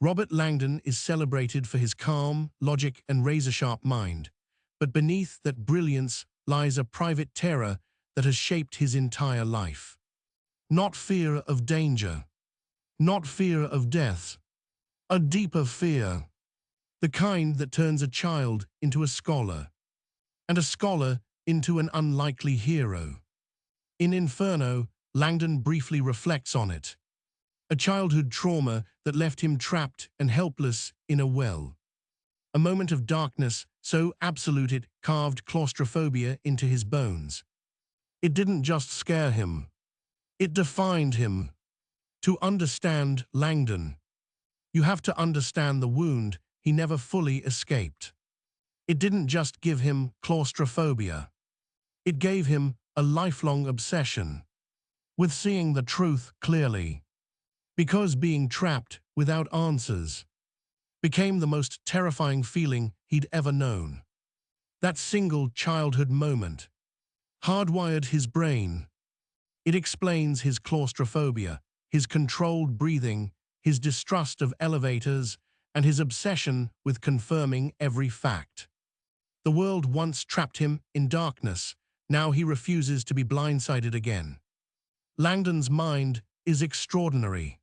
Robert Langdon is celebrated for his calm, logic, and razor-sharp mind, but beneath that brilliance lies a private terror that has shaped his entire life. Not fear of danger, not fear of death, a deeper fear, the kind that turns a child into a scholar, and a scholar into an unlikely hero. In Inferno, Langdon briefly reflects on it, a childhood trauma that left him trapped and helpless in a well. A moment of darkness so absolute it carved claustrophobia into his bones. It didn't just scare him, it defined him. To understand Langdon, you have to understand the wound he never fully escaped. It didn't just give him claustrophobia. It gave him a lifelong obsession with seeing the truth clearly. Because being trapped without answers became the most terrifying feeling he'd ever known. That single childhood moment hardwired his brain. It explains his claustrophobia, his controlled breathing, his distrust of elevators, and his obsession with confirming every fact. The world once trapped him in darkness. Now he refuses to be blindsided again. Langdon's mind is extraordinary.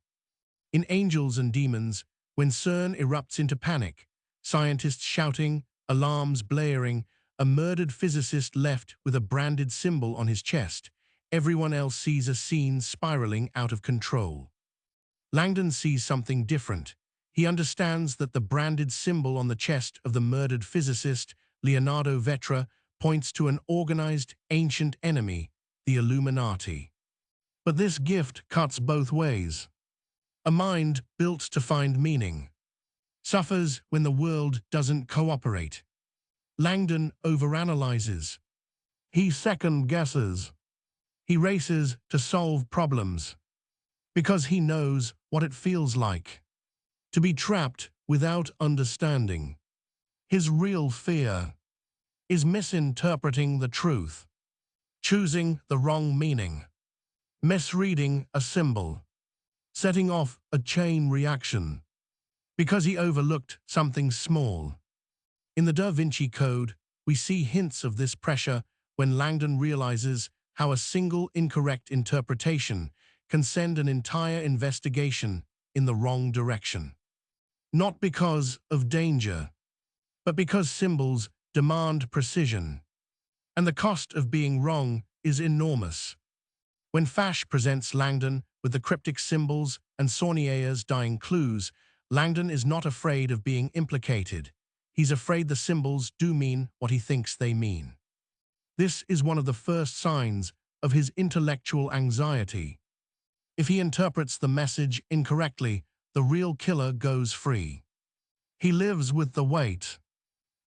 In Angels and Demons, when CERN erupts into panic, scientists shouting, alarms blaring, a murdered physicist left with a branded symbol on his chest, everyone else sees a scene spiraling out of control. Langdon sees something different. He understands that the branded symbol on the chest of the murdered physicist, Leonardo Vetra, points to an organized, ancient enemy, the Illuminati. But this gift cuts both ways. A mind built to find meaning suffers when the world doesn't cooperate. Langdon overanalyzes. He second-guesses. He races to solve problems because he knows what it feels like to be trapped without understanding. His real fear is misinterpreting the truth, choosing the wrong meaning, misreading a symbol, setting off a chain reaction because he overlooked something small. In the Da Vinci Code, we see hints of this pressure when Langdon realizes how a single incorrect interpretation can send an entire investigation in the wrong direction. Not because of danger, but because symbols demand precision, and the cost of being wrong is enormous. When Fash presents Langdon with the cryptic symbols and Sauniera's dying clues, Langdon is not afraid of being implicated. He's afraid the symbols do mean what he thinks they mean. This is one of the first signs of his intellectual anxiety. If he interprets the message incorrectly, the real killer goes free. He lives with the weight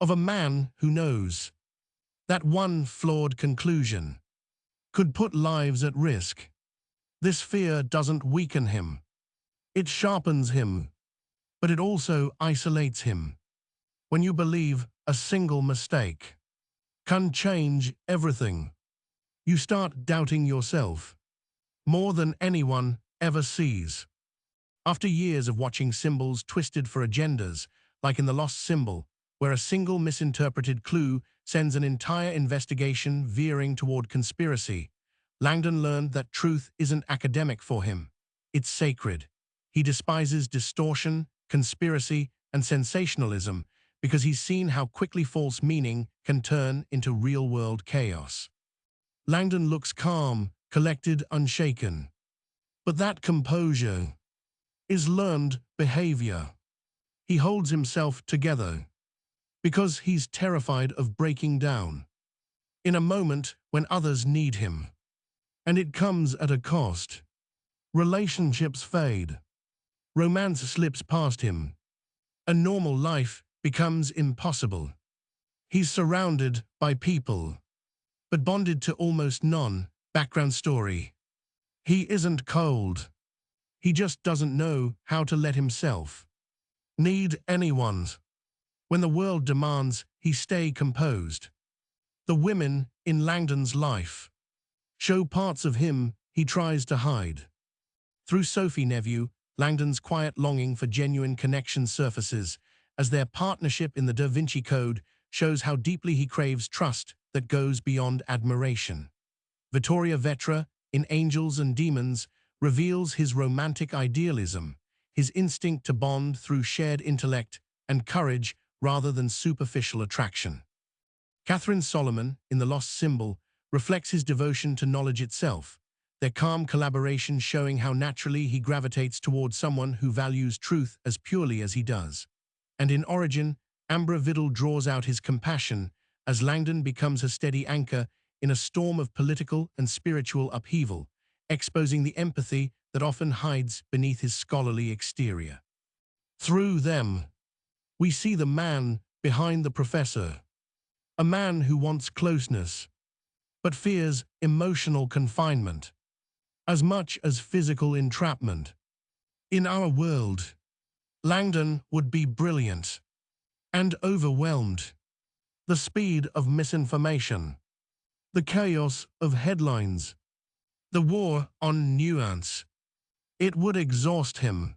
of a man who knows that one flawed conclusion could put lives at risk. This fear doesn't weaken him. It sharpens him, but it also isolates him. When you believe a single mistake can change everything, you start doubting yourself more than anyone ever sees. After years of watching symbols twisted for agendas, like in The Lost Symbol, where a single misinterpreted clue sends an entire investigation veering toward conspiracy, Langdon learned that truth isn't academic for him. It's sacred. He despises distortion, conspiracy, and sensationalism because he's seen how quickly false meaning can turn into real-world chaos. Langdon looks calm, collected, unshaken. But that composure is learned behavior. He holds himself together because he's terrified of breaking down in a moment when others need him. And it comes at a cost. Relationships fade. Romance slips past him. A normal life becomes impossible. He's surrounded by people, but bonded to almost none. Background story. He isn't cold. He just doesn't know how to let himself need anyone. When the world demands he stay composed. The women in Langdon's life show parts of him he tries to hide. Through Sophie Neveu, Langdon's quiet longing for genuine connection surfaces, as their partnership in the Da Vinci Code shows how deeply he craves trust that goes beyond admiration. Vittoria Vetra, in Angels and Demons, reveals his romantic idealism, his instinct to bond through shared intellect and courage rather than superficial attraction. Catherine Solomon, in The Lost Symbol, reflects his devotion to knowledge itself, their calm collaboration showing how naturally he gravitates towards someone who values truth as purely as he does. And in Origin, Ambra Vidal draws out his compassion as Langdon becomes a steady anchor in a storm of political and spiritual upheaval, exposing the empathy that often hides beneath his scholarly exterior. Through them, we see the man behind the professor, a man who wants closeness, but fears emotional confinement, as much as physical entrapment. In our world, Langdon would be brilliant and overwhelmed. The speed of misinformation, the chaos of headlines, the war on nuance. It would exhaust him.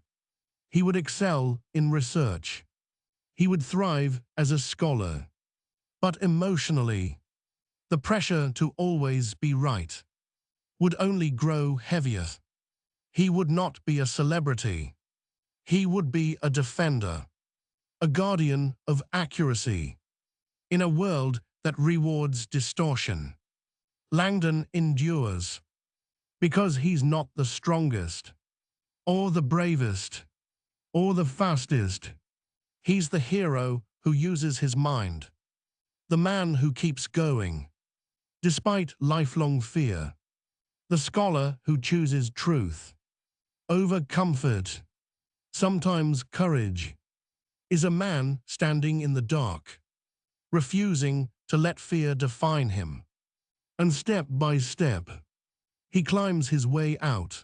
He would excel in research. He would thrive as a scholar. But emotionally, the pressure to always be right would only grow heavier. He would not be a celebrity. He would be a defender, a guardian of accuracy. In a world that rewards distortion, Langdon endures because he's not the strongest, or the bravest, or the fastest. He's the hero who uses his mind, the man who keeps going, despite lifelong fear, the scholar who chooses truth over comfort, sometimes courage, is a man standing in the dark, refusing to let fear define him. And step by step, he climbs his way out,